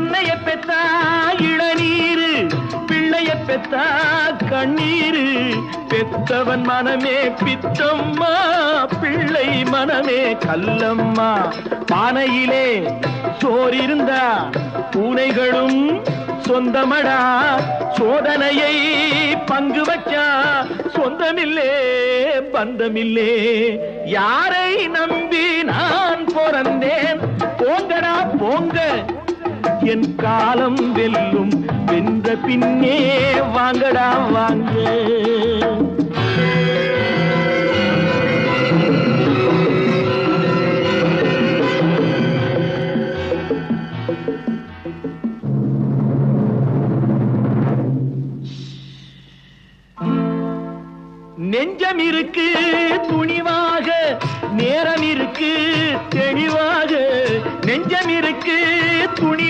என்னைய பெத்தா இளநீரு, பிள்ளைய பெத்தா கண்ணீரு. பெத்தவன் மனமே பித்தம்மா, பிள்ளை மனமே கல்லம்மா. பானையிலே சோறிருந்தா பூனைகளும் சொந்தமடா, சோதனையை பங்கு வச்சா சொந்தமில்லே பந்தமில்லே. யாரை நம்பி நான் பிறந்தேன், போங்கடா போங்க, என் காலம் வெல்லும், வென்ற பின்னே வாங்கடா வாங்க. நெஞ்சம் இருக்கு துணிவாக, நேரம் இருக்கு தெளிவாக. நெஞ்சம் இருக்கு துணிவாக.